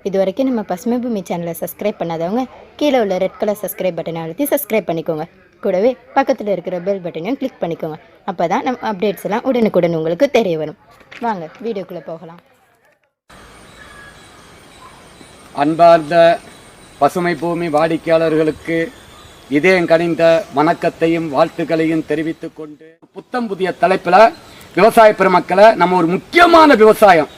இது வரைக்கும் நம்ம பசுமை பூமி சேனலை சப்ஸ்கிரைப் பண்ணாதவங்க கீழே உள்ள ரெட் கலர் சப்ஸ்கிரைப் பட்டனை அழுத்தி சப்ஸ்கிரைப் பண்ணிக்கோங்க. கூடவே பக்கத்தில் இருக்கிற பெல் பட்டனையும் கிளிக் பண்ணிக்கோங்க. அப்போ தான் நம்ம அப்டேட்ஸ் எல்லாம் உடனுக்குடன் உங்களுக்கு தெரிய வரும். வாங்க வீடியோக்குள்ளே போகலாம். அன்பார்ந்த பசுமை பூமி வாடிக்கையாளர்களுக்கு இதயம் கனிந்த வணக்கத்தையும் வாழ்த்துக்களையும் தெரிவித்துக் கொண்டு புத்தம் புதிய தலைப்பில் விவசாய பெருமக்களை நம்ம ஒரு முக்கியமான விவசாயம்,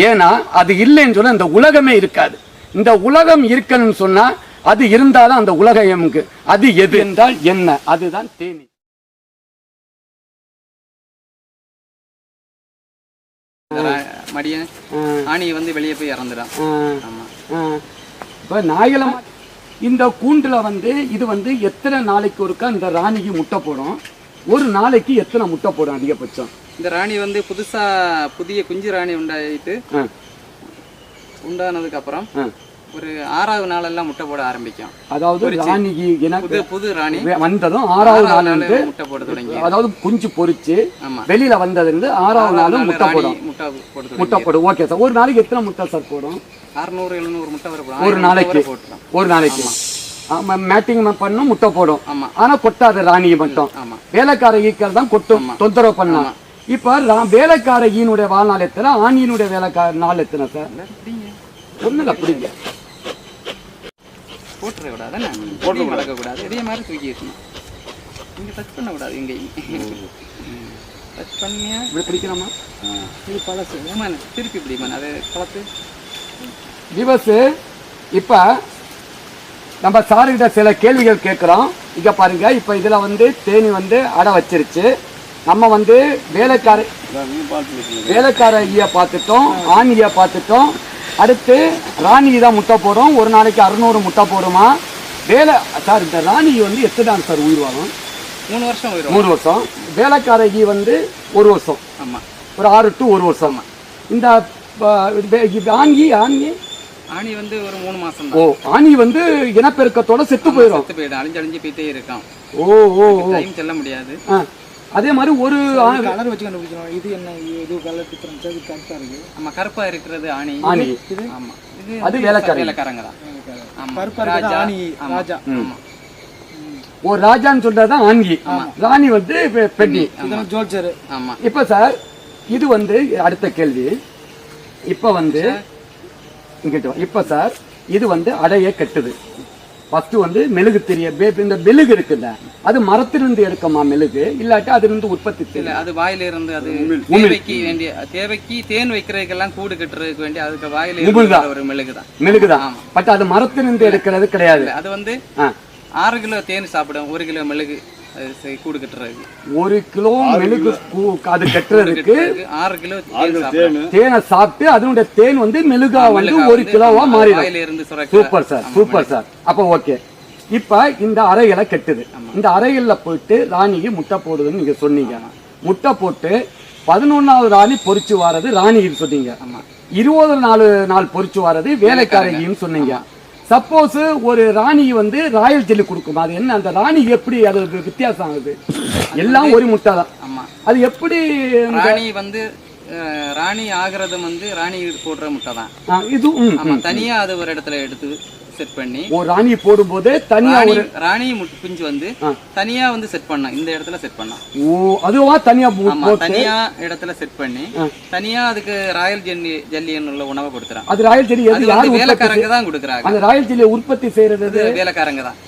ஏன்னா அது இல்லைன்னு சொன்னா இந்த உலகமே இருக்காது. இந்த உலகம் இருக்கணும்னு சொன்னா அது இருந்தாலும் அந்த உலகம் அது எது என்றால் என்ன? அதுதான் தேனி. மடியன் ஆணி வந்து வெளியே போய் இறந்துடும். இப்போ நாயலம் இந்த கூண்டுல வந்து இது வந்து எத்தனை நாளைக்கு ஒருக்கா இந்த ராணிக்கு முட்டை போடும்? ஒரு நாளைக்கு எத்தனை முட்டை போடும் அதிகபட்சம்? இந்த ராணி வந்து புதிய குஞ்சு ராணி உண்டானதுக்கு அப்புறம் ஒரு 6வது நாளெல்லாம் முட்டை போட ஆரம்பிக்கும். அதாவது ராணிக்கு புது ராணி வந்ததும் 6வது நாள் வந்து முட்டை போட தொடங்கி, அதாவது குஞ்சு பொரிச்சு வெளியில வந்ததுல 6வது நாளும் முட்டை போடும். Okay sir. ஒரு நாளைக்கு எத்தனை முட்டை சார் போடும்? 600-700 முட்டை வரும் ஒரு நாளைக்கு. மேட்டிங் பண்ணும், முட்டை போடும். ஆனா கொட்டாது ராணியை மட்டும். வேலைக்கார ஈக்கள் தான் கொட்டும், தொந்தரவு பண்ணலாம். இப்ப வேலைக்கார ஈனுடைய வாழ்நாள் எத்தனை, ஆணியினுடைய வேலைக்கார நாள் எத்தனை சார்? ஒண்ணுல அப்படிங்க போட்டுக்கூடாது, இதே மாதிரி தூக்கி வச்சணும். இங்க டச் பண்ணக்கூடாது, எங்கேயும் டச் பண்ணியா இப்படி பிடிக்கலாமா? இது பழசு. ஏமா திருப்பி பிடிமா அது பழத்து திவசு. இப்ப நம்ம சாருகிட்ட சில கேள்விகள் கேட்குறோம். இங்க பாருங்க, இப்ப இதுல வந்து தேனி வந்து அடை வச்சிருச்சு. நம்ம வந்து வேலைக்கார ஈய பார்த்துட்டோம், ஆணியை பார்த்துட்டோம். அடுத்து ராணி தான் முட்டை போடும். ஒரு நாளைக்கு 600 முட்டை போடுமா? சார் இந்த ராணி வந்து எத்தனை நாள் சார் உயிர் வாழும்? 3 வருஷம். வேலைக்கார ஈ வந்து 1 வருஷம். ஒரு 6 to 1 வருஷம். இந்த ஆணி வந்து ஒரு 3 மாசம். ஓ, ஆணி வந்து இனப்பெருக்கத்தோட செத்து போயிடும், அழிஞ்சு போயிட்டே இருக்கும். டைம் செல்ல முடியாது. அதே மாதிரி ஒரு கலர் வச்சு கண்டுபிடிக்கணும். இது என்ன, இது கலர் டிஃபரன்ஸ், இது கருப்பா இருக்கு. ஆமா, கருப்பா இருக்கிறது ஆணி. இது ஆமா, இது அது வேலைக்காரங்க தான். ஆமா, கருப்பா இருக்கிறது ஆணி, ராஜா. ஆமா, ஒரு ராஜான்னு சொல்றதுதான் ஆண்கி. ராணி வந்து பெண்ணி, இதெல்லாம் ஜோல்சர். ஆமா. இப்ப சார் இது வந்து அடுத்த கேள்வி. இப்ப வந்து இப்ப சார் இது வந்து அடைய கட்டுது. ஃபர்ஸ்ட் வந்து மெழுகு தெரிய, இந்த மெழுகு இருக்குல்ல, அது மரத்திலிருந்து எடுக்கமா மெழுகு, இல்லாட்டி அதிலிருந்து உற்பத்தி இல்ல, அது வாயில இருந்து. அது தேவைக்கு தேன் வைக்கிறதுக்கெல்லாம் கூடு கட்டுறதுக்கு வேண்டிய அதுக்கு வாயில இருந்து ஒரு மெழுகுதான். பட் அது மரத்திலிருந்து எடுக்கிறது கிடையாது. அது வந்து 6 கிலோ தேன் சாப்பிடும், 1 கிலோ மெழுகு கூடு கட்டுறதுக்கு. 1 கிலோ மெழுகு அது கட்டுறதுக்கு 6 கிலோ தேனை சாப்பிட்டு அதனுடைய தேன் வந்து மெழுகா வந்து 1 கிலோவா மாறிடும். Super sir, super sir. அப்ப ஓகே. இப்ப இந்த அறைகளை கட்டுது. இந்த அறைகள்ல போயிட்டு ராணிக்கு முட்டை போடுதுன்னு நீங்க சொன்னீங்க. முட்டை போட்டு 11வது ராணி பொறிச்சு வாரது ராணின்னு சொன்னீங்க. 20 நாள் பொறிச்சு வாரது வேலைக்காரகின்னு சொன்னீங்க. சப்போஸ் ஒரு ராணி வந்து ராயல் ஜெல்லி கொடுக்கும், அது என்ன, அந்த ராணி எப்படி அது வித்தியாசம் ஆகுது? எல்லாம் ஒரு முட்டை தான். அது எப்படி ராணி வந்து ராணி ஆகிறது வந்து ராணி போடுற முட்டை தான் இது. தனியா அது ஒரு இடத்துல எடுத்து செட் பண்ணி ஒரு ராணி போடும்போது தனியா ஒரு ராணி குஞ்சு வந்து தனியா வந்து செட் பண்ணா, இந்த இடத்துல செட் பண்ணா. ஓ, அதுவா தனியா தனியா இடத்துல செட் பண்ணி தனியா அதுக்கு ராயல் ஜெல்லின்னு உள்ள உணவை கொடுக்குறாங்க. அது ராயல் ஜெல்லி வேலைக்காரங்க தான் கொடுக்குறாங்க. அந்த ராயல் ஜெல்லியை உற்பத்தி செய்யறது வேலைக்காரங்க தான்.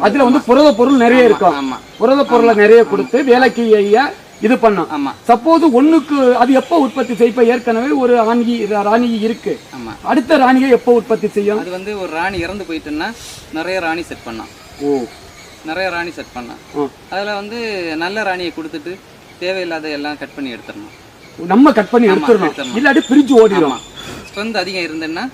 அதுல வந்து புரத பொருள் நிறைய இருக்கும். புரத பொருளை நிறைய கொடுத்து வேலைக்கு இது பண்ணும். சப்போஸ் ஒண்ணுக்கு அது எப்ப உற்பத்தி செய்ய? ஏற்கனவே ஒரு ராணி இருக்கு, அடுத்த ராணியை எப்ப உற்பத்தி செய்யும்? அது வந்து ஒரு ராணி இறந்து போயிட்டுன்னா நிறைய ராணி செட் பண்ணலாம். நிறைய ராணி செட் பண்ணலாம். அதுல வந்து நல்ல ராணியை கொடுத்துட்டு தேவையில்லாத எல்லாம் கட் பண்ணி எடுத்துடணும். நம்ம கட் பண்ணி எடுத்துடணும், இல்லாட்டி பிரிஞ்சு ஓடிடும். ஸ்ட்ரென்த் அதிகம் இருந்ததுன்னா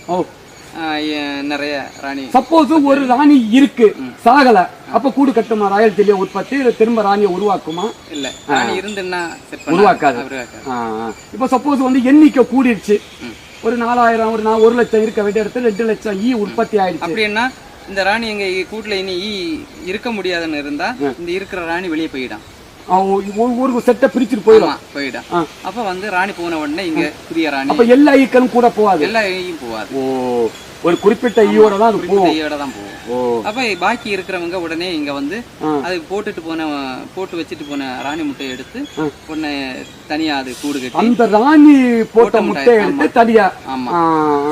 நிறைய ராணி. சப்போஸ் ஒரு ராணி இருக்கு, சாகல, அப்ப கூடு கட்டுமா ராயல் ஜெல்லியை உற்பத்தி? திரும்ப ராணியை உருவாக்குமா? இல்ல, ராணி இருந்துன்னா உருவாக்காது. இப்ப சப்போஸ் வந்து எண்ணிக்கை கூடிடுச்சு, ஒரு 4000 ஒரு 1 லட்சம் இருக்க வேண்டிய இடத்துல 2 லட்சம் ஈ உற்பத்தி ஆயிடுச்சு அப்படின்னா இந்த ராணி எங்க கூட்டுல இனி ஈ இருக்க முடியாதுன்னு இருந்தா இந்த இருக்கிற ராணி வெளியே போயிடும். ஒரு செட்டை பிரிச்சுட்டு போயிடும். போயிடும். அப்ப வந்து ராணி போன உடனே இங்க புதிய ராணி. அப்ப எல்லா ஈக்களும் கூட போகாது. எல்லா ஈயும் போகாது. ஓ, ஒரு குறிப்பிட்ட ஈயோட தான் அது போகும். ஈயோட தான் போகும். அப்ப பாக்கி இருக்கிறவங்க உடனே இங்க வந்து அது போட்டு வச்சுட்டு போன ராணி முட்டையை எடுத்து உடனே தனியா அது கூடு கட்டி அந்த ராணி போட்ட முட்டையை எடுத்து தனியா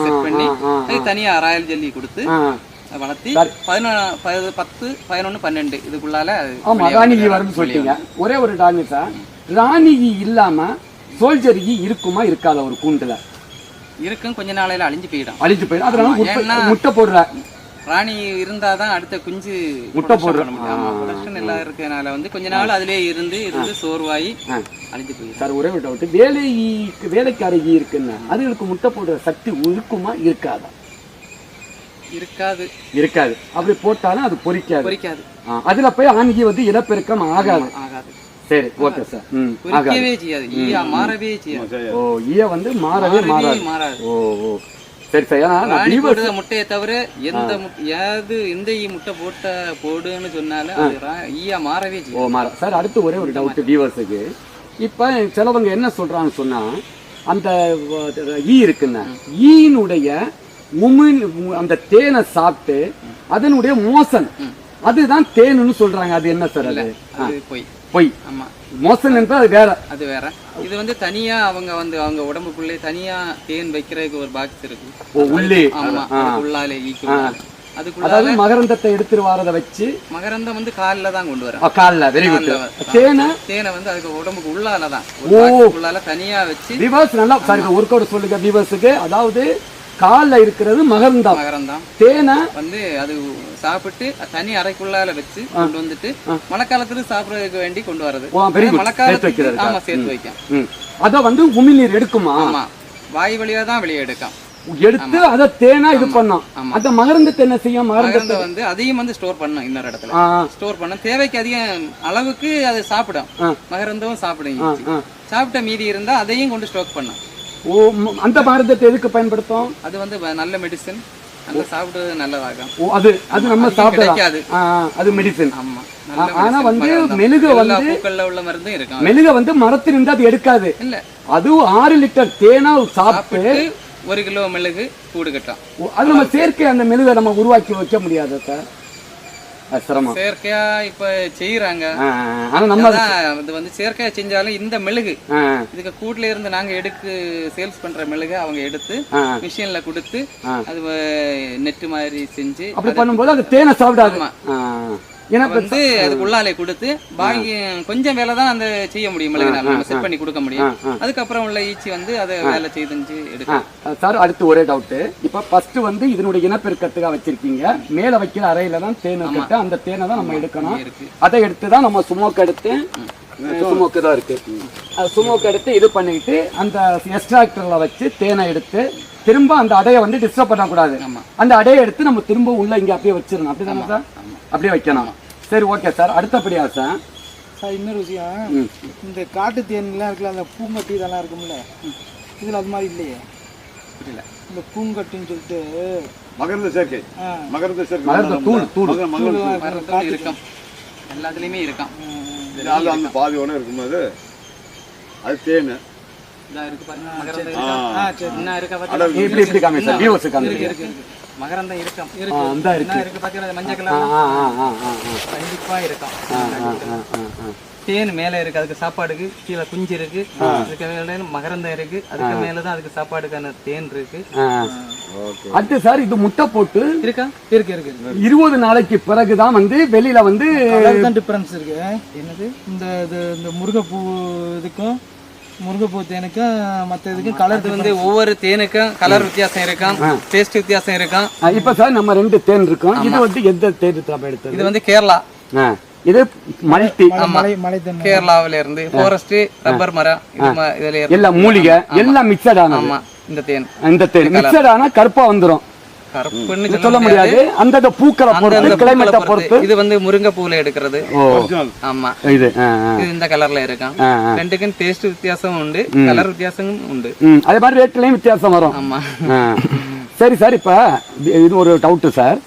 செட் பண்ணி அது தனியா ராயல் ஜெல்லி கொடுத்து வளர்த்தி 10, 11, 12 இதுக்குள்ளால ராணி ஈ வரும்னு சொல்லிட்டீங்க. ஒரே ஒரு ராணி சார், ராணி ஈ இல்லாம சோல்ஜர் ஈ இருக்குமா இருக்காத ஒரு கூண்டுல? இருக்கும், கொஞ்ச நாளையில அழிஞ்சு போயிடும். அதனால முட்டை போடுற ராணி இருந்தாதான் அடுத்த குஞ்சு முட்டை போடுற ப்ரொடக்ஷன் எல்லாம் இருக்கனால வந்து கொஞ்ச நாள் அதுலயே இருந்து சோர்வாயி அழிஞ்சு போயிடும். சார் ஒரே ஒரு டவுட், வேலைக்கார ஈ இருக்குன்னு அதுகளுக்கு முட்டை போடுற சக்தி இருக்குமா இருக்காதா? இருக்காது. அப்படி போட்டாலும் அது பொரிக்காது. அதுல போய் ஆண்கி வந்து இனப்பெருக்கம் ஆகாது. சரி, ஓகே சார். பொரிக்கவே செய்யாது, ஈயா மாறவே செய்யாது. ஓ, ஈய வந்து மாறவே மாறாது. ஓ, சரி சார். ஏன்னா முட்டையை தவிர எந்த ஈ முட்டை போடுன்னு சொன்னாலும் ஈயா மாறவே செய்யும். ஓ, மாற. சார் அடுத்து ஒரே ஒரு டவுட் வியூவர்ஸுக்கு. இப்ப சிலவங்க என்ன சொல்றாங்கன்னு சொன்னா, அந்த ஈ இருக்குன்னா ஈயினுடைய அந்த தேனை சாப்பிட்டு அதனுடைய மோசன் அதுதான் தேனுன்னு சொல்றாங்க. அது என்ன சார்? அது பொய். ஆமா, மோசன் என்றால் அது வேற. இது வந்து தனியா அவங்க உடம்புக்குள்ளே தனியா தேன் வைக்கிறதுக்கு ஒரு பாக்ஸ் இருக்கு. உள்ளே உள்ளாலே அதாவது மகரந்தத்தை எடுத்துட்டு வரத வச்சு மகரந்தம் வந்து கால்ல தான் கொண்டு வர. கால்ல. Very good. தேனை வந்து அதுக்கு உடம்புக்கு உள்ளால தான் உள்ளால தனியா வச்சு. விவர்ஸ் நல்லா சாரி ஒர்க் அவுட் சொல்லுங்க விவர்ஸுக்கு. அதாவது கால்ல இருக்கிறது மகரந்தம். தேனை வந்து அது சாப்பிட்டு தனி அறைக்குள்ளால வச்சு கொண்டு வந்துட்டு மழைக்காலத்துல சாப்பிடறதுக்கு வேண்டி கொண்டு வரது. மழைக்காலத்துக்கு சேர்த்து வைக்கும். அத வந்து உமிழ்நீர் எடுக்குமா? ஆமா, வாய் வழியா தான் வெளியே எடுக்கும். எடுத்து அத தேனா இது பண்ணோம். அந்த மகரந்தத்தை என்ன செய்யும்? மகரந்த வந்து அதையும் வந்து ஸ்டோர் பண்ணும். இன்னொரு இடத்துல ஸ்டோர் பண்ண தேவைக்கு அதிக அளவுக்கு அது சாப்பிடும். மகரந்தம் சாப்பிடும். சாப்பிட்ட மீதி இருந்தா அதையும் கொண்டு ஸ்டோக் பண்ணும். ஓ, அந்த மகரந்தத்தை எதுக்கு பயன்படுத்தும்? அது வந்து நல்ல மெடிசன். நல்லா சாப்பிடுறது நல்லதாகும். ஓ, அது நம்ம சாப்பிடாது. அது மெடிசன். ஆமா. ஆனா வந்து மெழுகு வந்து பூக்கள்ல உள்ள மருந்தும் இருக்கு. மெழுக வந்து மரத்திலிருந்து அது எடுக்காது. இல்ல, அது 6 லிட்டர் தேனா சாப்பிட்டு 1 கிலோ மெழுகு கூடு கட்டும். அது நம்ம செயற்கை அந்த மெழுகை நம்ம உருவாக்கி வைக்க முடியாது சார். சிரமம். செயற்கையா இப்ப செய்யறாங்க. ஆனா நம்ம அது வந்து செயற்கையா செஞ்சாலும் இந்த மெழுகு இதுக்கு கூட்டுல இருந்து நாங்க சேல்ஸ் பண்ற மெழுகு அவங்க எடுத்து மிஷின்ல கொடுத்து அது நெட் மாதிரி செஞ்சு அப்படி பண்ணும்போது அது தேனை சாப்பிடாது. வந்து அதுக்கு உள்ளாலே கொடுத்து பாக்கி கொஞ்சம் வேலை தான் அந்த செய்ய முடியும். மெழுகுனால செட் பண்ணி கொடுக்க முடியும். அதுக்கப்புறம் உள்ள ஈச்சி வந்து அதை வேலை செய்து எடுக்கும். சார் அடுத்து ஒரே டவுட். இப்ப ஃபர்ஸ்ட் வந்து இதனுடைய இனப்பெருக்கத்துக்காக வச்சிருக்கீங்க. மேல வைக்கிற அறையில தான் தேன் இருக்கு. அந்த தேனை தான் நம்ம எடுக்கணும். அதை எடுத்து தான் நம்ம ஸ்மோக் எடுத்து ஸ்மோக்கு தான் இருக்கு. ஸ்மோக் எடுத்து இது பண்ணிட்டு அந்த எக்ஸ்ட்ராக்டர்ல வச்சு தேனை எடுத்து திரும்ப அந்த அடையை வந்து டிஸ்டர்ப் பண்ணக்கூடாது. அந்த அடையை எடுத்து நம்ம திரும்ப உள்ள இங்க அப்படியே வச்சிடணும். அப்படிதானே சார்? அப்படியே வைக்கணும். சரி, ஓகே சார். அடுத்தபடியா சார் இன்னொரு விஷயம், இந்த காட்டு தேன்லாம் இருக்குல்ல, அந்த பூங்கட்டி இதெல்லாம் இருக்கும்ல, இதுல அது மாதிரி இல்லையே. புரியல. இந்த பூங்கட்டின்னு சொல்லிட்டு மகரந்த சேர்க்கை இருக்கும். எல்லாத்துலயுமே இருக்கும். அந்த பாதி ஒன்று இருக்கும்போது அது தேன் மகரந்தம் இருக்கும். மஞ்சள் கலர் கண்டிப்பா இருக்கும். தேன் மேல இருக்கு, அதுக்கு சாப்பாடுக்கு கீழே குஞ்சு இருக்கு, அதுக்கு மகரந்தம் இருக்கு, அதுக்கு மேலதான் அதுக்கு சாப்பாடுக்கான தேன் இருக்கு. அடுத்து சார் இது முட்டை போட்டு இருக்கா? இருக்கு 20 நாளைக்கு பிறகுதான் வந்து வெளியில வந்து டிஃபரன்ஸ் இருக்கு. என்னது இந்த முருகைப்பூ இதுக்கும் முருகைப்பூ தேனுக்கும் மற்ற இதுக்கும் கலர் வந்து ஒவ்வொரு தேனுக்கும் கலர் வித்தியாசம் இருக்கும், டேஸ்ட் வித்தியாசம் இருக்கும். இப்ப சார் நம்ம 2 தேன் இருக்கோம். இது வந்து எந்த தேன் எடுத்தது? இது வந்து கேரளா. இது மல்டி கேரளாவில இருந்து ஃபாரஸ்ட் ரப்பர் மரம் இதுல எல்லாம் மூலிகை எல்லாம் மிக்சட் ஆன. ஆமா, இந்த தேன் மிக்சட் ஆனா கருப்பா வந்துரும். கருப்புன்னு சொல்ல முடியாது. அந்த பூக்களை பொறுத்து கிளைமேட்டை பொறுத்து. இது வந்து முருங்கை பூல எடுக்கிறது. ஆமா, இது இந்த கலர்ல இருக்கும். ரெண்டுக்கும் டேஸ்ட் வித்தியாசம் உண்டு, கலர் வித்தியாசமும் உண்டு. அதே மாதிரி ரேட்லயும் வித்தியாசம் வரும். ஆமா. சரி சார், இப்ப இது ஒரு டவுட் சார்.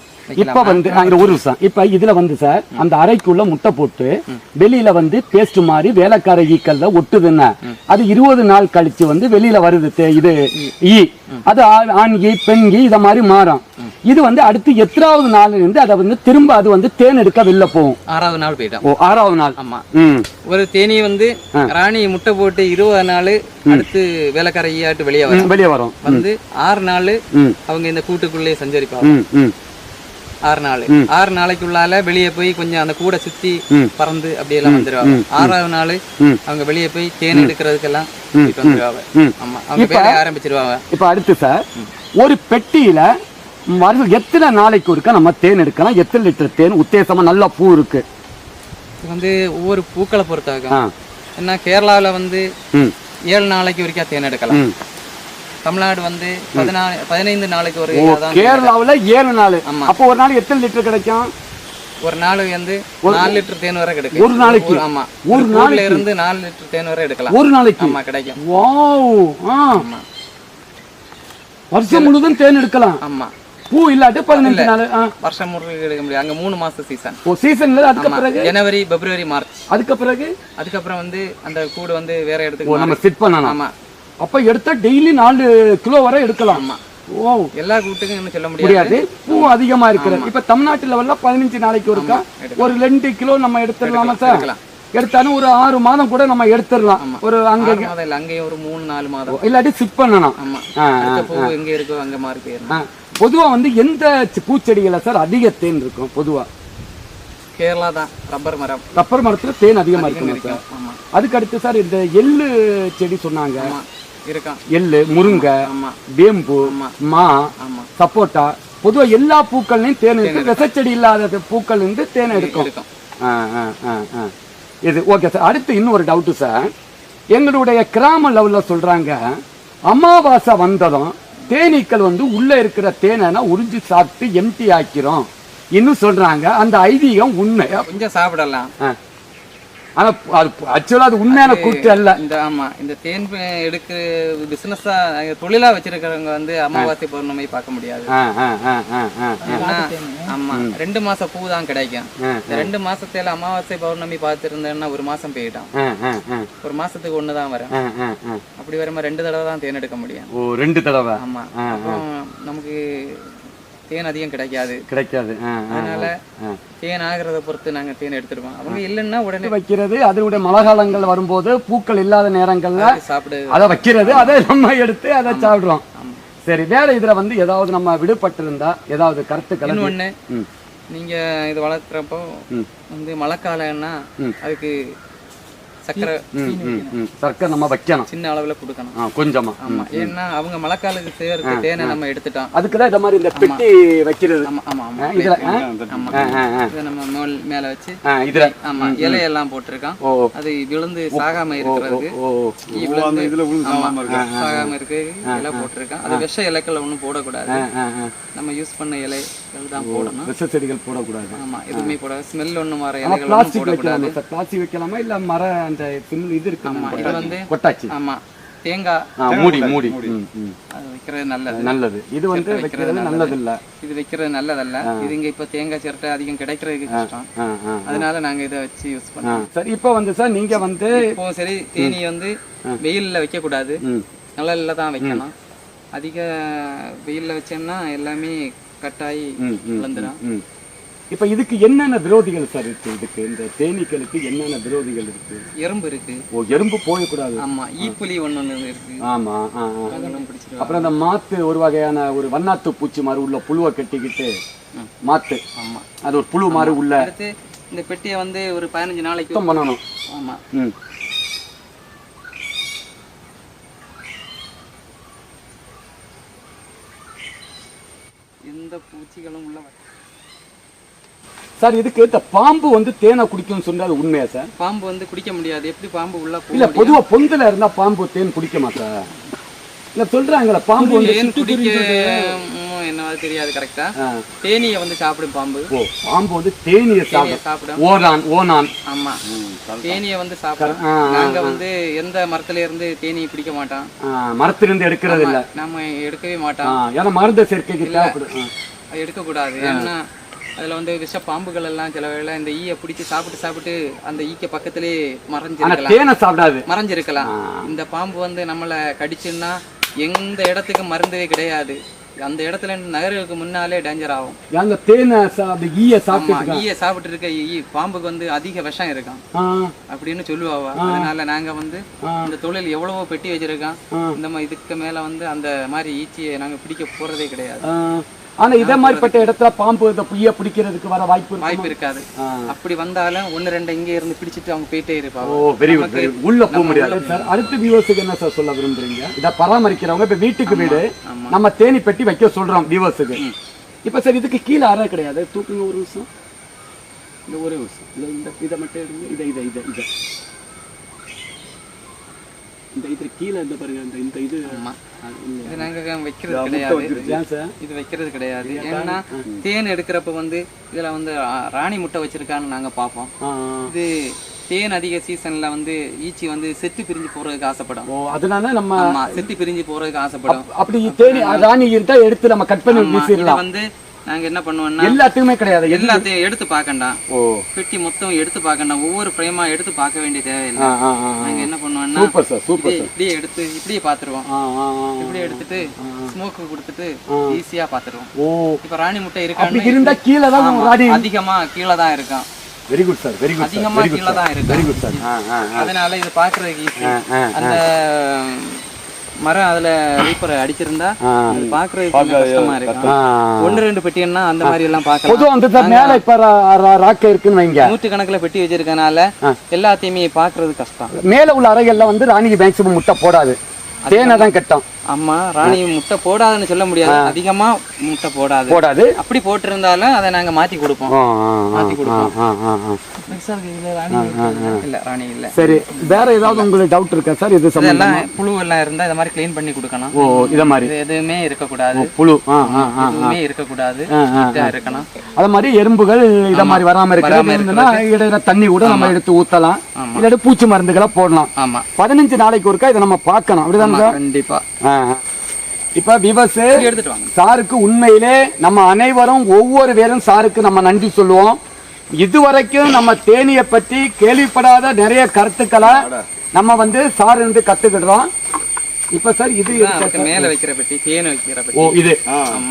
இப்ப வந்து ஒரு நிமிஷம். இப்ப இதுல வந்து சார் அந்த அறைக்குள்ள முட்டை போட்டு வெளியில வந்து பேஸ்ட் மாதிரி வேலைக்கார ஈக்கல்ல ஒட்டுதுன்னா அது 20 நாள் கழிச்சு வந்து வெளியில வருது இது ஈ. அது ஆண் ஈ பெண் ஈ இத மாதிரி மாறும். இது வந்து அடுத்து எத்தனாவது நாள் இருந்து அதை வந்து திரும்ப அது வந்து தேன் எடுக்க வெளில போகும். 6வது நாள் போயிட்டோம். ஓ 6வது நாள். ஆமா. ஒரு தேனி வந்து ராணி முட்டை போட்டு 20 நாள் அடுத்து வேலைக்கார ஈயாட்டு வெளியே வரும். வந்து 6 நாள் அவங்க இந்த கூட்டுக்குள்ளே சஞ்சரிப்பாங்க. 6 நாளைக்குள்ளால வெளியே போய் கொஞ்சம் அந்த கூடை சுத்தி பறந்து அப்படியெல்லாம் வந்துருவாங்க. 6வது நாள் அவங்க வெளியே போய் தேன் எடுக்கிறதுக்கெல்லாம் வந்துருவாங்க. ஆமா, அவங்க வேலையை ஆரம்பிச்சிருவாங்க. இப்ப அடுத்து சார் ஒரு பெட்டியில எத்தனை நாளைக்கு ஒருக்கா நம்ம தேன் எடுக்கலாம்? எத்தனை லிட்டர் தேன் உத்தேசமா நல்ல பூ இருக்கு? இது வந்து ஒவ்வொரு பூக்களை பொறுத்தாங்க. ஏன்னா கேரளாவில் வந்து 7 நாளைக்கு வரைக்கும் தேன் எடுக்கலாம். தமிழ்நாடு வந்து 15 நாளைக்கு ஒரு. கேரளாவில் 7 நாள். அப்போ ஒரு நாள் எத்தனை லிட்டர் கிடைக்கும்? ஒரு நாள் வந்து 4 லிட்டர் தேன் வரை கிடைக்கும் ஒரு நாளைக்கு. ஆமா, ஒரு நாள்ல இருந்து 4 லிட்டர் தேன் வரை எடுக்கலாம் ஒரு நாளைக்கு. ஆமா, கிடைக்கும். வாவ். வருஷம் முழுதும் தேன் எடுக்கலாம். ஆமா, பூ இல்லாட்டி 15 நாள். வருஷம் முழுக்க எடுக்க முடியாது. அங்க 3 மாச சீசன். ஓ சீசன்ல. அதுக்கு பிறகு ஜனவரி, பிப்ரவரி, மார்ச். அதுக்கப்புறம் வந்து அந்த கூடு வந்து வேற இடத்துக்கு நம்ம செட் பண்ணலாம். ஆமா, அப்ப எடுத்தா டெய்லி 4 கிலோ வரை எடுக்கலாம். ஆமா. ஓ, எல்லா கூட்டுக்கும் சொல்ல முடியாது. பூ அதிகமா இருக்கிறது. இப்ப தமிழ்நாட்டு லெவல்ல 15 நாளைக்கு ஒருக்கா ஒரு 2 கிலோ நம்ம எடுத்துடலாமா சார்? எடுத்தாலும் ஒரு 6 மாதம் கூட நம்ம எடுத்துடலாம். ஒரு அங்க அங்கேயும் ஒரு 3-4 மாதம் இல்லாட்டி சிப் பண்ணணும். ஆமா, பூ எங்க இருக்கோ அங்க மாறி போயிடும். பொதுவா வந்து எந்த பூச்செடிகளை சார் அதிக தேன் இருக்கும்? பொதுவா கேரளா தான். ரப்பர் மரத்துல தேன் அதிகமா இருக்கும் சார். அதுக்கு அடுத்து சார் இந்த எள்ளு செடி சொன்னாங்க. எள்ளு, முருங்கை, வேம்பு, மா, சப்போட்டா, பொதுவா எல்லா பூக்கள்லையும் தேன் இருக்கு. விசச்செடி இல்லாத பூக்கள் இருந்து தேன் எடுக்கும். இது ஓகே சார். அடுத்து இன்னும் ஒரு டவுட் சார். எங்களுடைய கிராம லெவல்ல சொல்றாங்க அமாவாசை வந்ததும் தேனீக்கள் வந்து உள்ள இருக்கிற தேனை உறிஞ்சி சாப்பிட்டு எம்டி ஆக்கிறோம் இன்னும் சொல்றாங்க. அந்த ஐதீகம் உண்மையா? கொஞ்சம் சாப்பிடலாம். ஆனா ஆக்சுவலா அது உண்மையான கூட்டு அல்ல. இந்த தேன் எடுக்க பிசினஸா தொழிலா வச்சிருக்கிறவங்க வந்து அமாவாசை பௌர்ணமி பார்க்க முடியாது. ஆமா, 2 மாசம் பூ தான் கிடைக்கும். இந்த 2 மாசத்துல அமாவாசை பௌர்ணமி பார்த்திருந்தேன்னா 1 மாசம் போயிட்டான். 1 மாசத்துக்கு 1 தான் வரும். அப்படி வரும்போது 2 தடவை தான் தேன் எடுக்க முடியும். 2 தடவை. ஆமா, நமக்கு தேன் அதிகம் கிடைக்காது. அதனால தேன் ஆகிறத பொறுத்து நாங்க தேன் எடுத்துருவோம். அவங்க இல்லைன்னா உடனே வைக்கிறது. அதனுடைய மழை காலங்கள் வரும்போது பூக்கள் இல்லாத நேரங்கள்ல சாப்பிடு அதை வைக்கிறது. அதை நம்ம எடுத்து அதை சாப்பிடுறோம். சரி, வேற இதுல வந்து ஏதாவது நம்ம விடுபட்டு இருந்தா ஏதாவது கருத்துக்கள்? இன்னொன்னு, நீங்க இது வளர்க்குறப்போ வந்து மழைக்காலம்னா அதுக்கு சர்க்கரை நம்ம வைக்கணும். சின்ன அளவுல கொடுக்கணும், கொஞ்சமா. ஆமா, ஏன்னா அவங்க மழைக்காலத்துக்கு சேர்த்து தேனை நம்ம எடுத்துட்டோம். அதுக்குதான் இந்த மாதிரி இந்த பெட்டி வைக்கிறது. ஆமா ஆமா ஆமா, இதுல நம்ம மேல வச்சு இதுல ஆமா இலையெல்லாம் போட்டிருக்கான். அது விழுந்து சாகாம இருக்கிறதுக்கு, சாகாம இருக்கு இலை போட்டிருக்கான். அது விஷ இலைகள் ஒண்ணும் போடக்கூடாது. நம்ம யூஸ் பண்ண இலைகள் தான் போடணும். விஷ செடிகள் போடக்கூடாது. ஆமா, எதுவுமே போடாது. ஸ்மெல் ஒண்ணும் வர இலைகள் போடக்கூடாது. பிளாஸ்டிக் வைக்கலாமா இல்ல மர இது இருக்கு? இது வந்து கொட்டாச்சி. ஆமா, தேங்காய் மூடி அது வைக்கிறது நல்லது. இது வந்து வைக்கிறது நல்லது இல்ல. இது வைக்கிறது நல்லதல்ல. இது இங்க இப்ப தேங்காய் சிரட்டை அதிகம் கிடைக்கிறதுக்கு கஷ்டம். அதனால நாங்க இதை வச்சு யூஸ் பண்ணோம். சரி, இப்போ வந்து சார் நீங்க வந்து இப்போ சரி, தேனி வந்து வெயில்ல வைக்க கூடாது, நிழல்ல தான் வைக்கணும். அதிக வெயில்ல வச்சோம்னா எல்லாமே கட்டாயி விழுந்துடும். இப்ப இதுக்கு என்னென்ன விரோதிகள் சார் இருக்கு? இதுக்கு இந்த தேனீக்களுக்கு என்னென்ன விரோதிகள் இருக்கு? எறும்பு இருக்கு. எறும்பு போயக்கூடாது. ஆமா, ஈப்புலி ஒண்ணு இருக்கு. ஆமா. அப்புறம் இந்த மாத்து ஒரு வகையான ஒரு வண்ணாத்து பூச்சி மாதிரி உள்ள புழுவை கட்டிக்கிட்டு மாத்து. ஆமா, அது ஒரு புழு மாதிரி உள்ள. அடுத்து இந்த பெட்டியை வந்து ஒரு 15 நாளைக்கு பண்ணணும். ஆமா, எந்த பூச்சிகளும் உள்ள சார். இதுக்கு இந்த பாம்பு வந்து தேனை குடிக்கும்னு சொன்னா அது உண்மையா சார்? பாம்பு வந்து குடிக்க முடியாது. எப்படி பாம்பு உள்ள இல்ல, பொதுவா பொந்துல இருந்தா பாம்பு தேன் குடிக்க மாட்டா இல்ல சொல்றாங்களா? பாம்பு வந்து குடிக்க என்னவா தெரியாது. கரெக்டா, தேனியை வந்து சாப்பிடும் பாம்பு. பாம்பு வந்து தேனியை சாப்பிடும். ஓனான். ஆமா, தேனியை வந்து சாப்பிடும். நாங்க வந்து எந்த மரத்துல இருந்து தேனியை பிடிக்க மாட்டோம். மரத்துல இருந்து எடுக்கிறது இல்ல, நம்ம எடுக்கவே மாட்டோம். ஏன்னா மருந்து சேர்க்கைக்கு தேவைப்படும். அது எடுக்கக்கூடாது. ஏன்னா அதில் வந்து விஷ பாம்புகள் எல்லாம் சில வேளை இந்த ஈயை பிடிச்சி சாப்பிட்டு அந்த ஈக்க பக்கத்திலே மறைஞ்சிருக்கலாம். இந்த பாம்பு வந்து நம்மளை கடிச்சுன்னா எந்த இடத்துக்கு மருந்தே கிடையாது. அந்த இடத்துல நகர்களுக்கு முன்னாலே டேஞ்சர் ஆகும். ஈய சாப்பிட்டு இருக்க பாம்புக்கு வந்து அதிக விஷம் இருக்கான் அப்படின்னு சொல்லுவாங்க. அதனால நாங்க வந்து இந்த தொழில் எவ்வளவோ பெட்டி வச்சிருக்கோம். இந்த மாதிரி இதுக்கு மேல வந்து அந்த மாதிரி ஈச்சியை நாங்க பிடிக்க போறதே கிடையாது. ஆனா இதே மாதிரிப்பட்ட இடத்துல பாம்பு இந்த புய்ய பிடிக்கிறதுக்கு வர வாய்ப்பு இருக்காது. அப்படி வந்தாலும் 1-2 இங்கே இருந்து பிடிச்சிட்டு அவங்க போயிட்டே இருப்பாங்க. ஓ வெரி குட். உள்ள போக முடியாது சார். அடுத்த வியூவர்ஸுக்கு என்ன சார் சொல்ல விரும்புறீங்க? இத பராமரிக்கிறவங்க இப்ப வீட்டுக்கு வீடு நம்ம தேனி பெட்டி வைக்க சொல்றோம் வியூவர்ஸுக்கு. இப்ப சார் இதுக்கு கீழே அறை கிடையாது. தூக்குங்க ஒரு நிமிஷம். இந்த ஒரே நிமிஷம். இந்த இதை மட்டும் எடுங்க. இது கீழே இந்த பாருங்க. இந்த இது இது நாங்க வைக்கிறது கிடையாது. இது வைக்கிறது கிடையாது. ஏன்னா தேன் எடுக்கிறப்ப வந்து இதுல வந்து ராணி முட்டை வச்சிருக்கான்னு நாங்க பார்ப்போம். இது தேன் அதிக சீசன்ல வந்து ஈச்சி வந்து செத்து பிரிஞ்சு போறதுக்கு ஆசைப்படும். அதனால நம்ம செத்து பிரிஞ்சு போறதுக்கு ஆசைப்படும். அப்படி தேனி ராணி இருந்தா எடுத்து நம்ம கட் பண்ணி வீசிடலாம். வந்து நாங்க என்ன பண்ணுவோம்னா எல்லாத்துக்குமே கிடையாது. எல்லாத்தையும் எடுத்து பார்க்கண்டாம். பெட்டி மொத்தம் எடுத்து பார்க்கண்டாம். ஒவ்வொரு பிரேமா எடுத்து பார்க்க வேண்டிய தேவையில்லை. நாங்க என்ன பண்ணுவோம்னா இப்படியே எடுத்து இப்படியே பாத்துருவோம். இப்படியே எடுத்துட்டு ஸ்மோக்கு கொடுத்துட்டு ஈஸியா பாத்துருவோம். இப்ப ராணி முட்டை இருக்கான்னு அதிகமா கீழே தான் இருக்கான். Very good sir. Very good. அதிகமா கீழே தான் இருக்கு. Very good sir. அதனால இது பாக்குறதுக்கு ஈஸி. அந்த மரம் அதுல ரீப்பர் அடிச்சிருந்தா பாக்குறதுக்கு கஷ்டமா இருக்கு. 1-2 பெட்டின்னா அந்த மாதிரி எல்லாம் பாக்கலாம். மேல இப்ப ராக்க இருக்குன்னு வைங்க. 100 கணக்குல பெட்டி வச்சிருக்கனால எல்லாத்தையுமே பாக்குறது கஷ்டம். மேல உள்ள அறைகள்ல வந்து ராணிக்கு மேக்ஸிமம் முட்டை போடாது. தேனை தான் கட்டும். ஆமா ராணி முட்டை போடாதுன்னு சொல்ல முடியாது. அதிகமா முட்டை போடாது. அப்படி போட்டிருந்தாலும் அதை நாங்க மாத்தி கொடுப்போம். இல்ல ராணி இல்ல. சரி வேற ஏதாவது உங்களுக்கு டவுட் இருக்கா சார்? இது எல்லாம் புழு எல்லாம் இருந்தா இந்த மாதிரி க்ளீன் பண்ணி கொடுக்கணும். இத மாதிரி எதுவுமே இருக்கக்கூடாது. புழு எதுவுமே இருக்கக்கூடாது. இருக்கணும். அத மாதிரி எறும்புகள் இத மாதிரி வராம இருக்கிறதுனா இடையில தண்ணி கூட நம்ம எடுத்து ஊத்தலாம். இல்லாட்டி பூச்சி மருந்துகளை போடலாம். 15 நாளைக்கு ஒருக்கா இதை நம்ம பார்க்கணும். அப்படிதான் சார்? கண்டிப்பா. இப்ப விவசு சாருக்கு உண்மையிலே நம்ம அனைவரும் ஒவ்வொரு பேரும் சாருக்கு நம்ம நன்றி சொல்லுவோம். இதுவரைக்கும் நம்ம தேனியை பற்றி கேள்விப்படாத நிறைய கருத்துக்களை நம்ம வந்து சார் இருந்து கத்துக்கிடுறோம். இப்ப சார் இது மேல வைக்கிற பெட்டி தேன் வைக்கிற பெட்டி. ஓ இது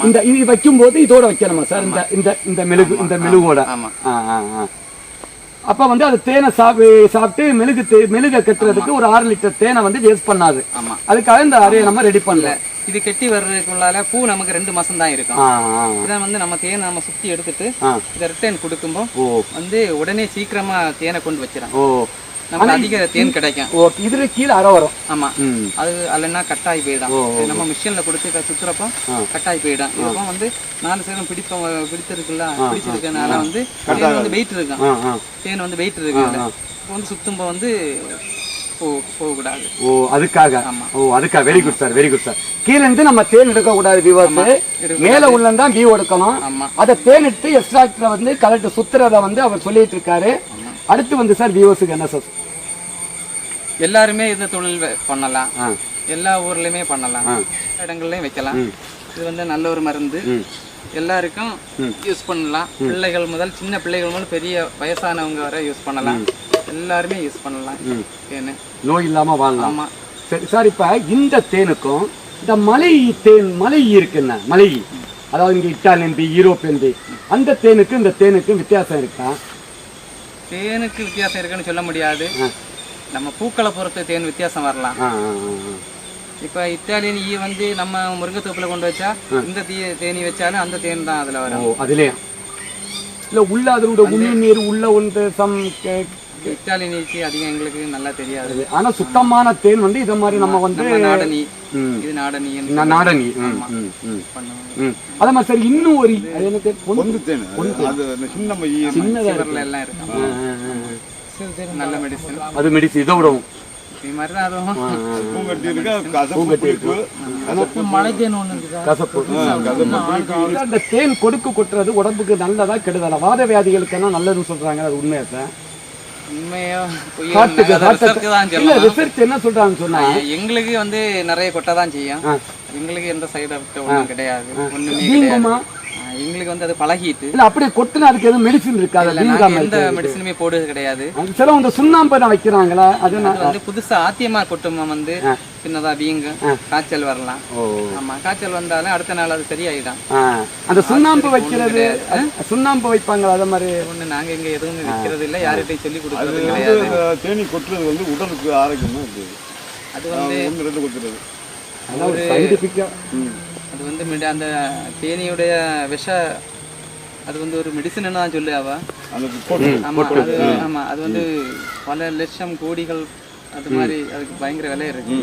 இந்த இது வைக்கும் போது இதோட வைக்கணுமா சார்? இந்த மெழுகோட. அப்ப வந்து அது தேனை சாப்பிட்டு மெழுக கட்டுறதுக்கு ஒரு 6 லிட்டர் தேனை வந்து வேஸ்ட் பண்ணாது. அதுக்காக இந்த அறையை நம்ம ரெடி பண்ணல. இது கெட்டி வர்றதுக்குள்ளால பூ நமக்கு 2 மாசம் தான் இருக்கும். இதை வந்து நம்ம தேனை நம்ம சுத்தி எடுத்துட்டு இதை ரிட்டர்ன் கொடுக்கும்போது வந்து உடனே சீக்கிரமா தேனை கொண்டு வச்சிடும். நமக்கு அதிக தேன் கிடைக்கும். இதுல கீழே அரை வரும். ஆமா அது அல்லனா கட்டாயி போயிடும். நம்ம மிஷின்ல கொடுத்து சுத்துறப்போ கட்டாயி போயிடும். இப்போ வந்து 4 சேரம் பிடிச்சிருக்கனால வந்து தேன் வந்து வெயிட் இருக்கும். தேன் வந்து வெயிட் இருக்குல்ல, இப்போ வந்து சுத்தும்போ வந்து போகக்கூடாது. அதுக்காக very good sir. Very good sir. கீழே இருந்து நம்ம தேன் எடுக்க கூடாது வியூவர்ஸ். மேல உள்ளதான் வியூ எடுக்கணும். அதை தேன் எடுத்து எக்ஸ்ட்ராக்டர் வந்து கலெக்ட் சுத்துறத வந்து அவர் சொல்லிட்டு இருக்காரு. அடுத்து வந்து சார் வியூவர்ஸுக்கு என்ன சார்? எல்லாருமே இந்த தொழில் பண்ணலாம். எல்லா ஊர்லயுமே பண்ணலாம். இடங்கள்லயும் வைக்கலாம். இது வந்து நல்ல ஒரு மருந்து. எல்லாருக்கும் யூஸ் பண்ணலாம். பிள்ளைகள் முதல் சின்ன பிள்ளைகள் முதல் பெரிய வயசானவங்க வரை யூஸ் பண்ணலாம். எல்லாருமே யூஸ் பண்ணலாம். நோய் இல்லாம வாழலாம். சரி சார், இப்ப இந்த தேனுக்கும் இந்த மலை இருக்குன்னா மலை, அதாவது இங்க இட்டாலியன் பி, யூரோப்பியன் பி, அந்த தேனுக்கு இந்த தேனுக்கு வித்தியாசம் இருக்கா? தேனுக்கு வித்தியாசம் இருக்குன்னு சொல்ல முடியாது. நம்ம பூக்களை பொறுத்து தேன் வித்தியாசம் வரலாம். இப்ப இத்தாலியன் ஈ வந்து நம்ம முருங்கைத்தோப்புல கொண்டு வச்சா இந்த தேனி வச்சாலும் அந்த தேன் தான் அதுல வரும். அதுலயே இல்ல உள்ள அதோட உமிழ்நீர் உள்ள ஒன்று இத்தாலியன் ஈச்சி அதிகம் எங்களுக்கு நல்லா தெரியாது. ஆனா சுத்தமான தேன் வந்து இத மாதிரி நம்ம வந்து நாடனி, இது நாடனி அத மாதிரி சரி. இன்னும் ஒரு சின்னதா எல்லாம் இருக்கு. நல்ல மெடிசன். அது மெடிசன் இதை விடவும் அந்த தேன் கொடுக்கு கொட்டுறது உடம்புக்கு நல்லதா கெடுதலா? வாத வியாதிகளுக்கு எல்லாம் நல்லதுன்னு சொல்றாங்க. அது உண்மையா சார்? என்ன சொல்றாங்க சொன்னா எங்களுக்கு வந்து நிறைய கொட்டை தான் செய்யும். எங்களுக்கு எந்த சைடு எஃபெக்ட் ஒன்றும் கிடையாது. ஒண்ணுமே எங்களுக்கு வந்து அது பழகிட்டு இல்ல அப்படியே கொட்டுனா அதுக்கு எதுவும் மெடிசின் இருக்காது? நாங்க எந்த மெடிசனுமே போடுறது கிடையாது. சில இந்த சுண்ணாம்பு வைக்கிறாங்களா? அது வந்து புதுசா ஆத்தியமா கொட்டுமா வந்து சின்னதா வீங்க காய்ச்சல் வரலாம். ஆமா, காய்ச்சல் வந்தாலும் அடுத்த நாள் அது சரியாயிடும். அந்த சுண்ணாம்பு வைக்கிறது, சுண்ணாம்பு வைப்பாங்க அத மாதிரி ஒண்ணு நாங்க இங்க எதுவும் விற்கிறது இல்ல, யார்கிட்டயும் சொல்லி கொடுக்கறது கிடையாது. தேனி கொட்டுறது வந்து உடலுக்கு ஆரோக்கியமா இருக்கு. அது வந்து ஒன்று ரெண்டு கொட்டுறது ஒரு சயின்டிஃபிக்கா. அது வந்து அந்த தேனியுடைய விஷ அது வந்து ஒரு மெடிசன் தான் சொல்லுவா. ஆமா, அது வந்து பல லட்சம் கோடிகள் அது மாதிரி அதுக்கு பயங்கர விலை இருக்கு.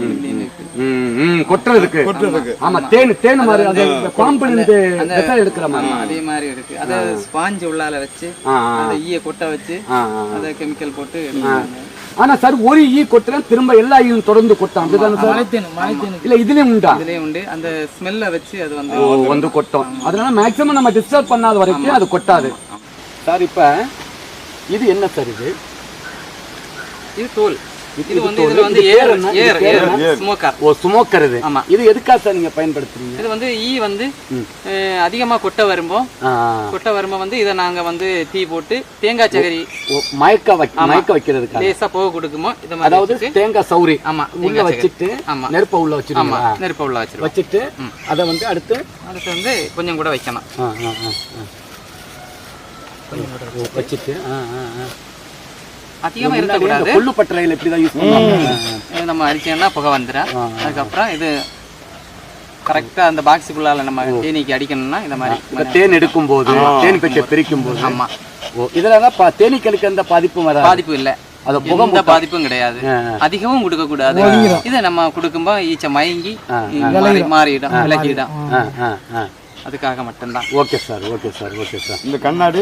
கொட்டுறதுக்கு ஆமா, தேன் மாதிரி அது பாம்பு இருந்து விஷம் எடுக்கிற மாதிரி அதே மாதிரி இருக்கு. அத ஸ்பாஞ்ச் உள்ளால வச்சு அந்த ஈய கொட்ட வச்சு அத கெமிக்கல் போட்டு எடுப்பாங்க. ஆனா சார், ஒரு ஈ கொட்டுனா திரும்ப எல்லா ஈயும் தொடர்ந்து கொட்டும், அப்படிதானே சார்? இல்ல இதுலயும் உண்டா? இதுலயும் உண்டு. அந்த ஸ்மெல்ல வச்சு அது வந்து கொட்டும். அதனால மேக்ஸிமம் நம்ம டிஸ்டர்ப் பண்ணாத வரைக்கும் அது கொட்டாது சார். இப்ப இது என்ன சார்? இது தோல். இது வந்து இதுல வந்து ஏர் ஸ்மோக்கர். ஸ்மோக்கர். இது ஆமா. இது எதுக்கா சார் நீங்க பயன்படுத்துறீங்க? இது வந்து ஈ வந்து அதிகமா கொட்ட வரும்போ வந்து இத நாங்க வந்து தீ போட்டு தேங்காய் சகரி மயக்க வைக்கிறதுக்கு லேசா போக கொடுக்குமோ இத மாதிரி. அதாவது தேங்காய் சௌரி உள்ள வச்சிட்டு நெருப்ப உள்ள வச்சிருக்கீங்க. நெருப்ப உள்ள வச்சிட்டு அத வந்து அடுத்து வந்து கொஞ்சம் கூட வைக்கணும். வச்சிட்டு அதிகமா இருக்கக்கூடாது. கொள்ளு பட்டறையில இப்படி தான் யூஸ் பண்ணுவாங்க. நம்ம அடிச்சோம்னா புகை வந்துடும். அதுக்கப்புறம் இது கரெக்டா அந்த பாக்ஸுக்குள்ளால நம்ம தேனீக்கு அடிக்கணும்னா இந்த மாதிரி தேன் எடுக்கும் போது, தேன் பெட்டியை பிரிக்கும் போது. ஆமா, இதுலதான் தேனீக்களுக்கு எந்த பாதிப்பும் வராது. பாதிப்பு இல்ல, எந்த பாதிப்பும் கிடையாது. அதிகமும் கொடுக்க கூடாது. இதை நம்ம கொடுக்கும்போது ஈச்ச மயங்கி மாறிடும், விலகிடும். அதுக்காக மட்டும்தான். Okay sir, okay sir, okay sir. இந்த கண்ணாடி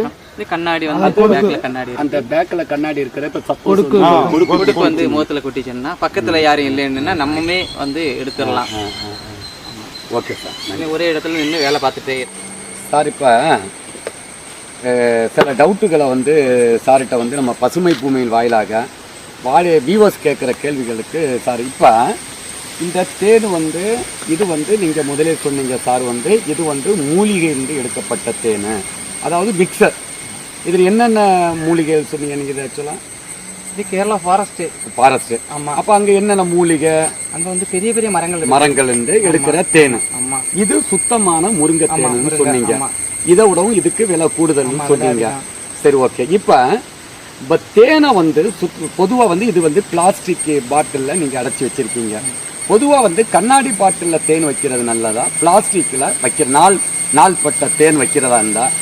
வந்து பேக்ல கண்ணாடி, அந்த பேக்ல கண்ணாடி இருக்கிற இப்ப கொடுக்கு வந்து முகத்துல கொட்டிச்சோம்னா பக்கத்துல யாரும் இல்லைன்னா நம்மமே வந்து எடுத்துடலாம். Okay sir. ஒரே இடத்துல நின்று வேலை பார்த்துட்டே சார். இப்போ சில டவுட்டுகளை வந்து சார்கிட்ட வந்து நம்ம பசுமை பூமியின் வாயிலாக வியூவர்ஸ் கேட்குற கேள்விகளுக்கு சார், இப்போ இந்த தேன் வந்து இது வந்து நீங்கள் முதலே சொன்னீங்க சார், வந்து இது வந்து மூலிகையிலிருந்து எடுக்கப்பட்ட தேன், அதாவது மிக்சர். இதில் என்னென்ன மூலிகைகள் சொன்னீங்க நீங்கள்? இது ஆக்சுவலாக இது கேரளா ஃபாரஸ்ட். ஆமாம். அப்போ அங்கே என்னென்ன மூலிகை? அங்கே வந்து பெரிய பெரிய மரங்கள் இருந்து எடுக்கிற தேன். ஆமாம். இது சுத்தமான முருங்கை தேன்னு சொன்னீங்க. இதை விடவும் இதுக்கு விலை கூடுதல்னு சொன்னீங்க. சரி, ஓகே. இப்போ தேனை வந்து பொதுவாக வந்து இது வந்து பிளாஸ்டிக் பாட்டிலில் நீங்கள் அடைச்சி வச்சுருக்கீங்க. பொதுவாக வந்து கண்ணாடி பாட்டிலில் தேன் வைக்கிறது நல்லதா, பிளாஸ்டிக்கில் வைக்கிற நாள்பட்ட தேன் வைக்கிறதா இருந்தால்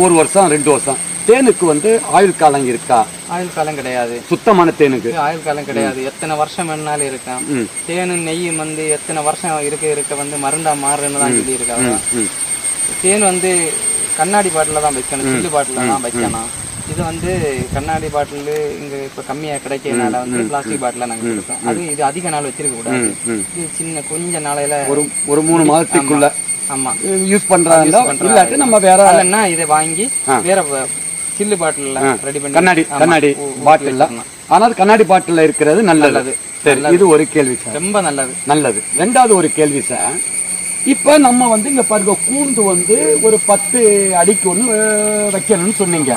ஒரு வருஷம் 2 வருஷம் தேனுக்கு வந்து ஆயுள் காலம் இருக்கா? ஆயுள் காலம் கிடையாது. சுத்தமான தேனுக்கு ஆயுள் காலம் கிடையாது. எத்தனை வருஷம் வேணாலும் இருக்கும். தேனு நெய்யும் வந்து எத்தனை வருஷம் இருக்க வந்து மருந்தா மாறுன்னு தான் சொல்லி இருக்காங்க. தேன் வந்து கண்ணாடி பாட்டில் தான் வைக்கணும், சில்லு பாட்டில் தான் வைக்கணும். இது வந்து கண்ணாடி பாட்டில் இங்கே இப்போ கம்மியாக கிடைக்கிறதுனால வந்து பிளாஸ்டிக் பாட்டில் நாங்கள் கொடுப்போம். அது இது அதிக நாள் வச்சிருக்க கூடாது. இது சின்ன கொஞ்ச நாளையில ஒரு 3 மாதத்துக்குள்ள யூஸ் பண்றாங்க. இல்லாட்டி நம்ம வேற இல்லைன்னா இதை வாங்கி வேற சில்லு பாட்டில் ரெடி பண்ணி கண்ணாடி பாட்டில். ஆனால் கண்ணாடி பாட்டில் இருக்கிறது நல்லது. சரி, இது ஒரு கேள்வி சார். ரொம்ப நல்லது. ரெண்டாவது ஒரு கேள்வி சார். இப்போ நம்ம வந்து இங்கே பாருங்க, கூண்டு வந்து ஒரு 10 அடிக்கு ஒன்று வைக்கணும்னு சொன்னீங்க.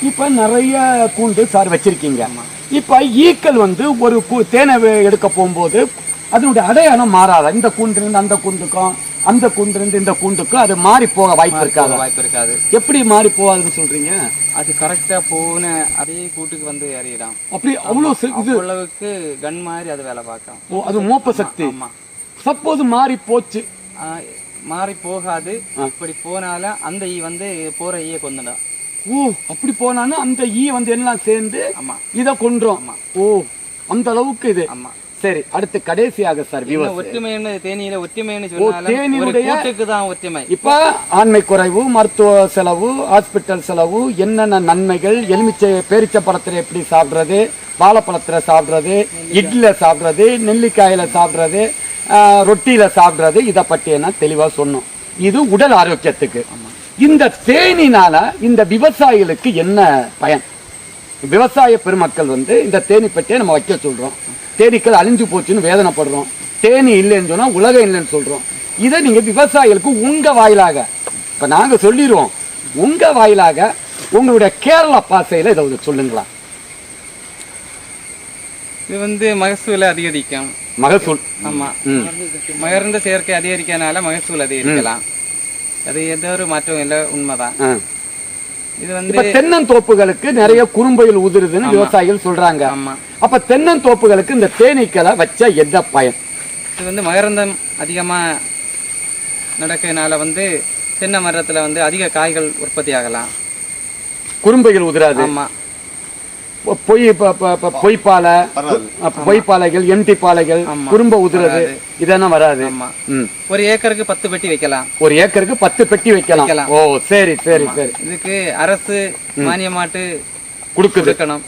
இப்போ நிறைய கூண்டு சார் வச்சிருக்கீங்க. இப்போ ஈக்கள் வந்து ஒரு தேனை எடுக்க போகும்போது அதனுடைய அடையாளம் மாறாத, இந்த கூண்டிலிருந்து அந்த கூண்டுக்கும், அந்த கூண்டிலிருந்து இந்த கூண்டுக்கும் அது மாறி போக வாய்ப்பு இருக்காது. எப்படி மாறி போகாதுன்னு சொல்றீங்க? அது கரெக்டா போன அதே கூட்டுக்கு வந்து ஏறிடும். அப்படி அவ்வளவுக்கு கன் மாதிரி அது வேலை பார்க்கும். அது மோப்ப சக்தி. சப்போஸ் மாறி போச்சு, மாறி போகாது. இப்படி போனால அந்த ஈ வந்து போற ஈய கொண்டுடும். ஓ, அப்படி போனானு அந்த ஈ வந்து எல்லாம் சேர்ந்து இதை கொன்றோம். ஓ, அந்த அளவுக்கு இது. சரி, அடுத்து கடைசியாக சார், ஒற்றுமைன்னு தேனியில ஒற்றுமைன்னு சொன்னாலும் ஒற்றுமை. இப்ப ஆண்மை குறைவு, மருத்துவ செலவு, ஹாஸ்பிட்டல் செலவு, என்னென்ன நன்மைகள், எலுமிச்சை பேரிச்சப்பழத்துல எப்படி சாப்பிடுறது, வாழைப்பழத்துல சாப்பிடுறது, இட்லியில சாப்பிடுறது, நெல்லிக்காயில சாப்பிடுறது, ரொட்டியில சாப்பிடுறது, இதை பற்றி என்ன தெளிவா சொன்னோம். இது உடல் ஆரோக்கியத்துக்கு. இந்த தேனினால இந்த விவசாயிகளுக்கு என்ன பயன்? விவசாய பெருமக்கள் வந்து இந்த தேனி பற்றியே நம்ம வைக்க சொல்றோம். தேனீக்கள் அழிஞ்சு போச்சுன்னு வேதனைப்படுறோம். தேனி இல்லைன்னு சொன்னா உலகம் இல்லைன்னு சொல்றோம். இதை நீங்க விவசாயிகளுக்கு உங்க வாயிலாக இப்ப நாங்க சொல்லிடுவோம், உங்க வாயிலாக உங்களுடைய கேரளா பாசையில இதை ஒரு சொல்லுங்களா. இது வந்து மகசூலை அதிகரிக்கும். மகசூல். ஆமா, மகரந்த சேர்க்கை அதிகரிக்கனால மகசூல் அதிகரிக்கலாம். அது எந்த ஒரு மாற்றம் இல்லை, உண்மைதான். இது வந்து இப்ப தென்னந்தோப்புகளுக்கு நிறைய குறும்பையில் உதிருதுன்னு விவசாயிகள் சொல்றாங்க. ஆமா, அப்ப தென்னந்தோப்புகளுக்கு இந்த தேனீக்களை வச்சா என்ன பயன்? இது வந்து மகரந்தம் அதிகமா நடக்கிறதுனால வந்து தென்னை மரத்துல வந்து அதிக காய்கள் உற்பத்தி ஆகலாம். குறும்பைகள் உதிராது. ஆமா, பொய்ப்பாலைகள், எம்டி பாலைகள், குறும்ப உதிரது இதெல்லாம் வராது. ஆமா. ஒரு ஏக்கருக்கு 10 பெட்டி வைக்கலாம். ஒரு ஏக்கருக்கு 10 பெட்டி வைக்கலாம். ஓ, சரி சரி சரி. இதுக்கு அரசு மானியமாட்டு கொடுக்கணும்.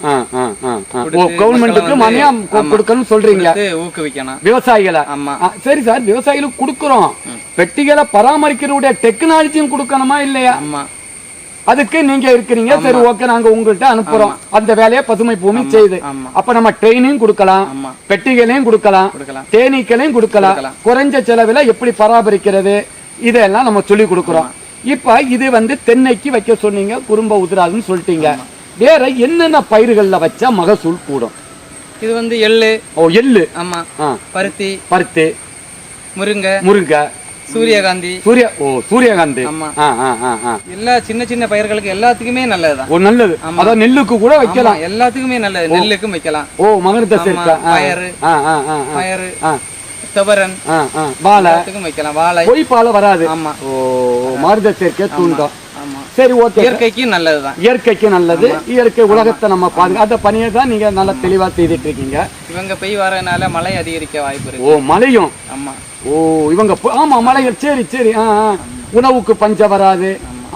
கவர்மெண்ட்டுக்கு மானியம் கொடுக்கணும் சொல்றீங்க, ஊக்குவிக்கணும் விவசாயிகளை. ஆமா, சரி சார், விவசாயிகளுக்கு கொடுக்குறோம். பெட்டிகளை பராமரிக்கிறவுடைய டெக்னாலஜியும் கொடுக்கணுமா இல்லையா? ஆமா, அதுக்கு நீங்க இருக்கிறீங்க. சரி, ஓகே, நாங்க உங்கள்கிட்ட அனுப்புறோம். அந்த வேலையை பசுமை பூமி செய்யுது. அப்ப நம்ம ட்ரெயினிங் கொடுக்கலாம், பெட்டிகளையும் கொடுக்கலாம், தேனீக்களையும் கொடுக்கலாம். குறைஞ்ச செலவுல எப்படி பராமரிக்கிறது இதெல்லாம் நம்ம சொல்லி கொடுக்குறோம். இப்ப இது வந்து தென்னைக்கு வைக்க சொன்னீங்க, குறும்ப உதிராதுன்னு சொல்லிட்டீங்க. வேற என்னென்ன பயிர்கள்ல வச்சா மகசூல் கூடும்? இது வந்து எள்ளு. ஓ, எள்ளு. ஆமா, பருத்தி, முருங்கை, சூரியகாந்தி. சூரியகாந்தி. எல்லா சின்ன சின்ன பயிர்களுக்கு எல்லாத்துக்குமே நல்லதுதான். ஓ, நல்லது. அதான் நெல்லுக்கு கூட வைக்கலாம். எல்லாத்துக்குமே நல்லது. நெல்லுக்கும் வைக்கலாம். ஓ, மகரந்த சேர்க்கை. பயறு, துவரன், வாழை வைக்கலாம். வாழை, பொய்ப்பாலை வராது. ஆமா. ஓ, மகரந்த சேர்க்கை தூண்டும். சரி, ஓகே. இயற்கைக்கு நல்லதுதான். இயற்கைக்கு நல்லது. இயற்கை உலகத்தை நம்ம பாதுகாத்த பணியை தான் நீங்க நல்லா தெளிவா செய்துட்டு இருக்கீங்க. இவங்க பெய் வரனால மழை அதிகரிக்க வாய்ப்பு இருக்கு. ஓ, மழையும். ஆமா. ஓ, இவங்க ஆமா, மழைகள். சரி சரி. உணவுக்கு பஞ்சம் வராது,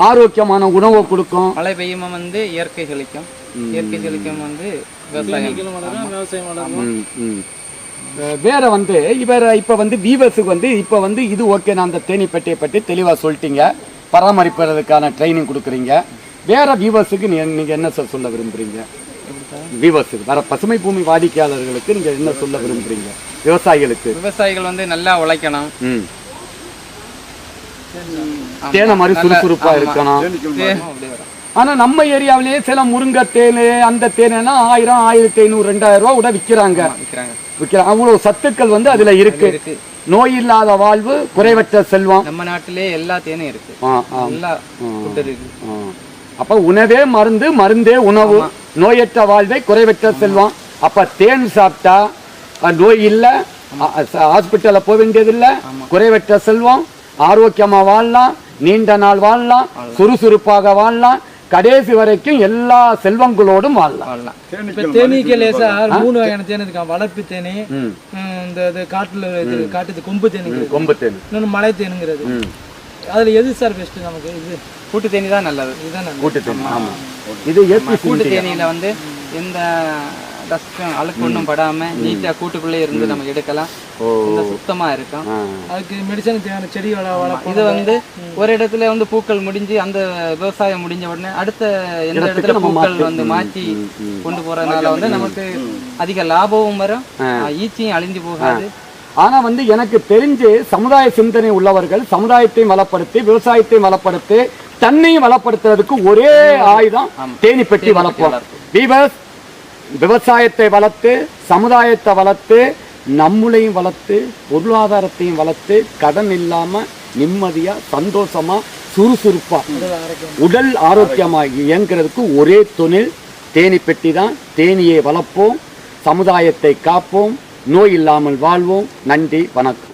ஆரோக்கியமான உணவை கொடுக்கும். மழை பெய்யுமா வந்து இயற்கை செழிக்கும். இயற்கை செழிக்கும் வந்து விவசாயம். வேற வந்து இப்ப வந்து வீவர்ஸுக்கு வந்து இப்ப வந்து இது ஓகே, நான் அந்த தேனி பெட்டியை பற்றி தெளிவா சொல்லிட்டீங்க. பராமரிப்பதற்கான ட்ரைனிங் கொடுக்குறீங்க. வேற வீவர்ஸுக்கு நீங்க என்ன சொல்ல விரும்புறீங்க? வீவர்ஸுக்கு வர பசுமை பூமி வாடிக்கையாளர்களுக்கு நீங்க என்ன சொல்ல விரும்புறீங்க? விவசாயிகள் வந்து நல்லா உழைக்கணும், தேனை மாதிரி சுறுசுறுப்பா இருக்கணும். ஆனா நம்ம ஏரியாவிலேயே சில முருங்கை தேன், அந்த தேனா 1000, 1500, 2000 ரூபா கூட விற்கிறாங்க. அவ்வளவு சத்துக்கள் வந்து அதுல இருக்கு. நோய் இல்லாத வாழ்வு, குறைவற்ற செல்வம். நம்ம நாட்டிலே எல்லா தேனும் இருக்கு. அப்ப உணவே மருந்து, மருந்தே உணவு. நோயற்ற வாழ்வை, குறைவற்ற செல்வம். அப்ப தேன் சாப்பிட்டா நோய் இல்ல, ஹாஸ்பிட்டல்ல போக வேண்டியது இல்ல, குறைவற்ற செல்வம், ஆரோக்கியமா வாழலாம், நீண்ட நாள் வாழலாம், சுறுசுறுப்பாக வாழலாம், கடைசி வரைக்கும் எல்லா செல்வங்களோடும் வாழலாம். தேனீக்கு லேசா 3 வகையான தேன் இருக்கான். வளர்ப்பு தேனி, இந்த காட்டுல காட்டுது கொம்பு தேனி, இன்னொன்னு மலை தேனுங்கிறது. அதுல எது சார் பெஸ்ட் நமக்கு? இது கூட்டு தேனி தான் நல்லது. இதுதான் கூட்டு தேனி. ஆமா, இது கூட்டு தேனியில வந்து எந்த டஸ்டும் அழுக்கு ஒன்றும் படாம நீட்டா கூட்டுக்குள்ளே இருந்து நம்ம எடுக்கலாம். சுத்தமா இருக்கும். அதுக்கு மெடிசன் தேவையான செடி வளர்ப்போம். இது வந்து ஒரு இடத்துல வந்து பூக்கள் முடிஞ்சு அந்த விவசாயம் முடிஞ்ச உடனே அடுத்த எந்த இடத்துல பூக்கள் வந்து மாற்றி கொண்டு போறதுனால வந்து நமக்கு அதிக லாபமும் வரும், ஈச்சியும் அழிஞ்சு போகாது. ஆனா வந்து எனக்கு தெரிஞ்சு சமுதாய சிந்தனை உள்ளவர்கள் சமுதாயத்தையும் வளப்படுத்தி, விவசாயத்தையும் வளப்படுத்தி, தன்னையும் வளப்படுத்துறதுக்கு ஒரே ஆயுதம் தேனி பெட்டி வளர்ப்போம். விவசாயத்தை வளர்த்து, சமுதாயத்தை வளர்த்து, நம்மளையும் வளர்த்து, பொருளாதாரத்தையும் வளர்த்து, கடன் இல்லாம நிம்மதியா, சந்தோஷமா, சுறுசுறுப்பா, உடல் ஆரோக்கியமாக இயங்குறதுக்கு ஒரே தொழில் தேனி பெட்டி தான். தேனியை வளர்ப்போம், சமுதாயத்தை காப்போம், நோய் இல்லாமல் வாழ்வோம். நன்றி, வணக்கம்.